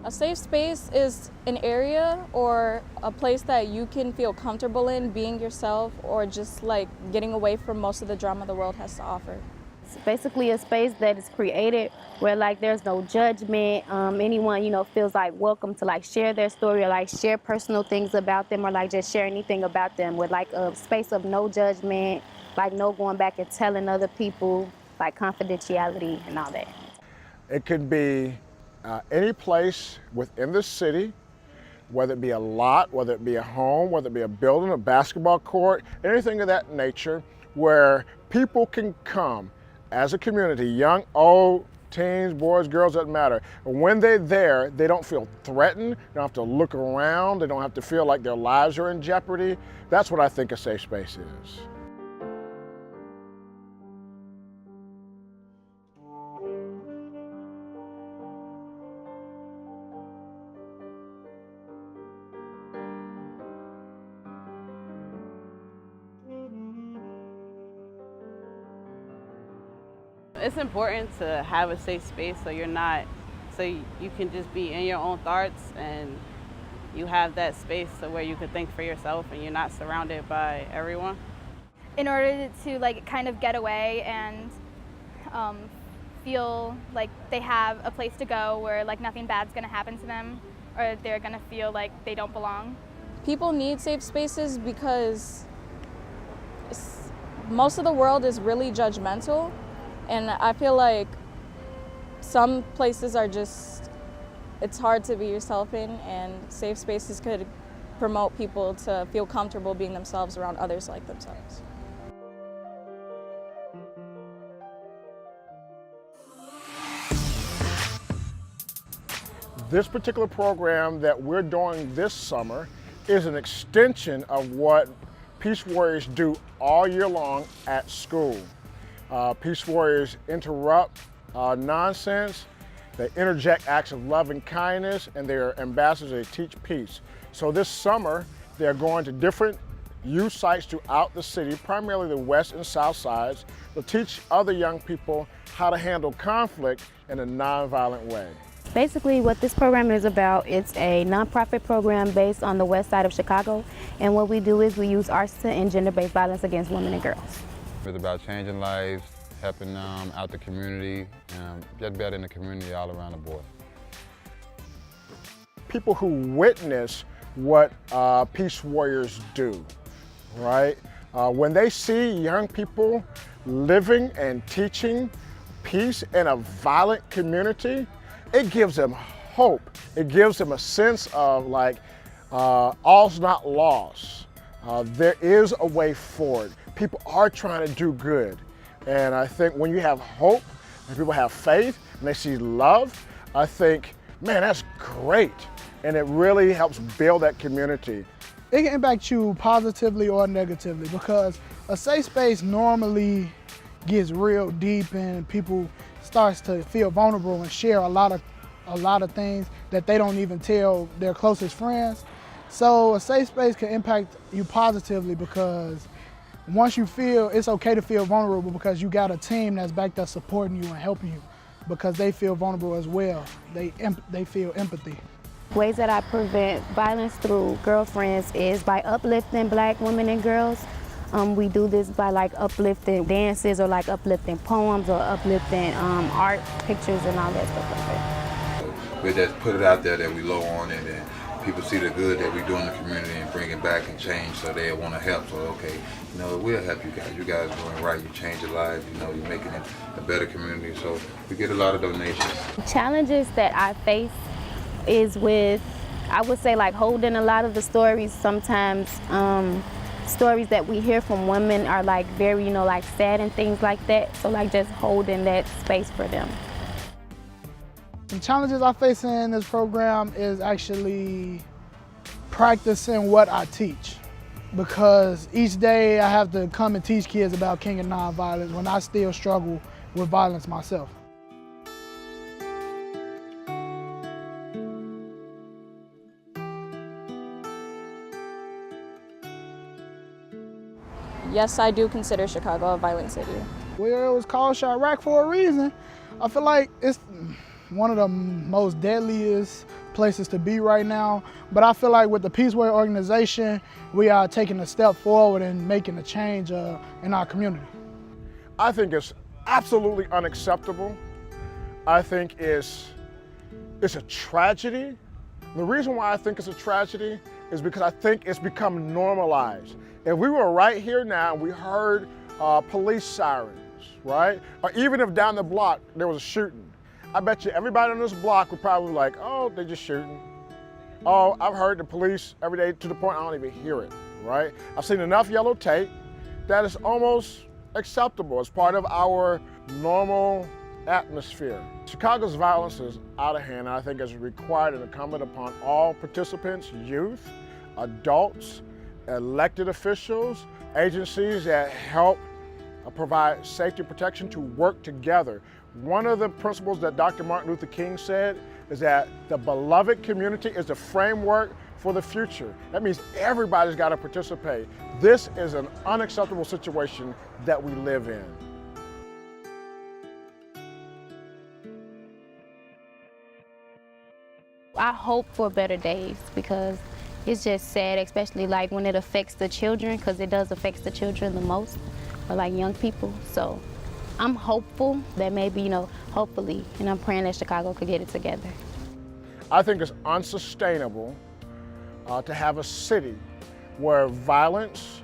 A safe space is an area or a place that you can feel comfortable in being yourself, or just like getting away from most of the drama the world has to offer. It's basically a space that is created where like there's no judgment. Anyone, feels like welcome to like share their story or like share personal things about them or like just share anything about them, with like a space of no judgment, like no going back and telling other people, like confidentiality and all that. It could be any place within the city, whether it be a lot, whether it be a home, whether it be a building, a basketball court, anything of that nature, where people can come as a community, young, old, teens, boys, girls, doesn't matter. When they're there, they don't feel threatened, they don't have to look around, they don't have to feel like their lives are in jeopardy. That's what I think a safe space is. It's important to have a safe space so you can just be in your own thoughts and you have that space so where you can think for yourself and you're not surrounded by everyone. In order to like kind of get away and feel like they have a place to go where like nothing bad's gonna happen to them or they're gonna feel like they don't belong. People need safe spaces because most of the world is really judgmental. And I feel like some places are just, it's hard to be yourself in, and safe spaces could promote people to feel comfortable being themselves around others like themselves. This particular program that we're doing this summer is an extension of what Peace Warriors do all year long at school. Peace Warriors interrupt nonsense, they interject acts of love and kindness, and they're ambassadors, they teach peace. So this summer, they're going to different youth sites throughout the city, primarily the west and south sides, to teach other young people how to handle conflict in a nonviolent way. Basically what this program is about, it's a nonprofit program based on the west side of Chicago, and what we do is we use arts to end gender-based violence against women and girls. It's about changing lives, helping out the community, just better in the community all around the board. People who witness what Peace Warriors do, right? When they see young people living and teaching peace in a violent community, it gives them hope. It gives them a sense of like, all's not lost. There is a way forward. People are trying to do good. And I think when you have hope and people have faith and they see love, I think, man, that's great. And it really helps build that community. It can impact you positively or negatively, because a safe space normally gets real deep and people starts to feel vulnerable and share a lot of things that they don't even tell their closest friends. So a safe space can impact you positively, because once you feel, it's okay to feel vulnerable because you got a team that's back there supporting you and helping you, because they feel vulnerable as well. They feel empathy. Ways that I prevent violence through girlfriends is by uplifting Black women and girls. We do this by like uplifting dances or like uplifting poems or uplifting art, pictures and all that stuff like that. We just put it out there that we low on it, and people see the good that we do in the community and bring it back and change, so they want to help. So okay, we'll help you guys. You guys are doing right. You change your lives. You're making it a better community. So we get a lot of donations. Challenges that I face is with, I would say, like holding a lot of the stories. Sometimes stories that we hear from women are like very, like sad and things like that. So like just holding that space for them. The challenges I face in this program is actually practicing what I teach, because each day I have to come and teach kids about king and nonviolence when I still struggle with violence myself. Yes, I do consider Chicago a violent city. Well, it was called Chirac for a reason. I feel like it's one of the most deadliest places to be right now. But I feel like with the Peace Warrior organization, we are taking a step forward and making a change in our community. I think it's absolutely unacceptable. I think it's a tragedy. The reason why I think it's a tragedy is because I think it's become normalized. If we were right here now and we heard police sirens, right? Or even if down the block there was a shooting, I bet you everybody on this block would probably be like, oh, they're just shooting. Oh, I've heard the police every day to the point I don't even hear it, right? I've seen enough yellow tape that it's almost acceptable as part of our normal atmosphere. Chicago's violence is out of hand, and I think it's required and incumbent upon all participants, youth, adults, elected officials, agencies that help provide safety and protection to work together. One of the principles that Dr. Martin Luther King said is that the beloved community is the framework for the future. That means everybody's got to participate. This is an unacceptable situation that we live in. I hope for better days because it's just sad, especially like when it affects the children, because it does affect the children the most, or like young people. So I'm hopeful that maybe, hopefully, and I'm praying that Chicago could get it together. I think it's unsustainable to have a city where violence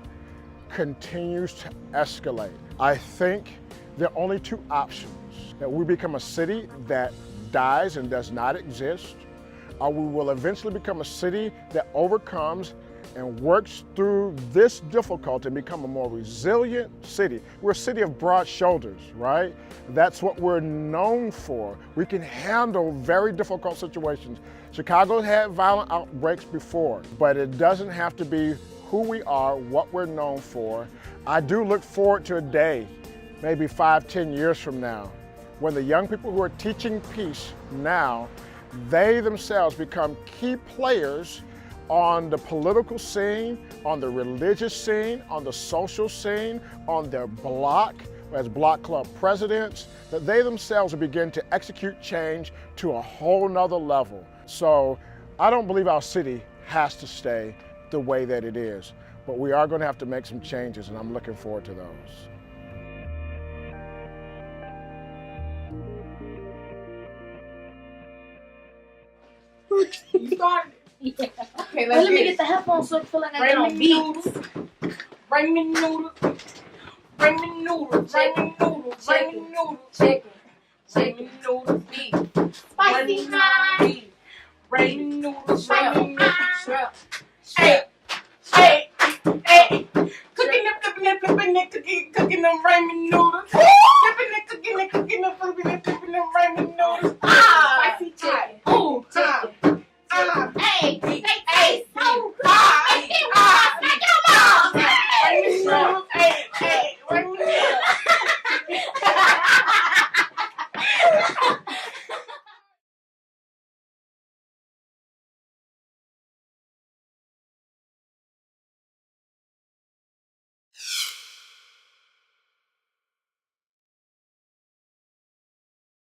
continues to escalate. I think there are only two options: that we become a city that dies and does not exist, or we will eventually become a city that overcomes and works through this difficulty and become a more resilient city. We're a city of broad shoulders, right? That's what we're known for. We can handle very difficult situations. Chicago had violent outbreaks before, but it doesn't have to be who we are, what we're known for. I do look forward to a day, maybe 5-10 years from now, when the young people who are teaching peace now, they themselves become key players on the political scene, on the religious scene, on the social scene, on their block, as block club presidents, that they themselves will begin to execute change to a whole nother level. So I don't believe our city has to stay the way that it is, but we are going to have to make some changes, and I'm looking forward to those. You started. Yeah. Okay, let me get the headphones so I feel like I get on beats. Bring me noodles. Bring me noodles. Bring me noodles. Bring me noodles. Chicken. Bring me noodles. Beef. Spicy hot. Bring me noodles. Bring me noodles. Shrimp. Hey. Hey. Hey. Cooking them, flipping them, flipping them, cooking them ramen noodles. Flipping them, cooking them, flipping them, flipping them ramen noodles. Ah!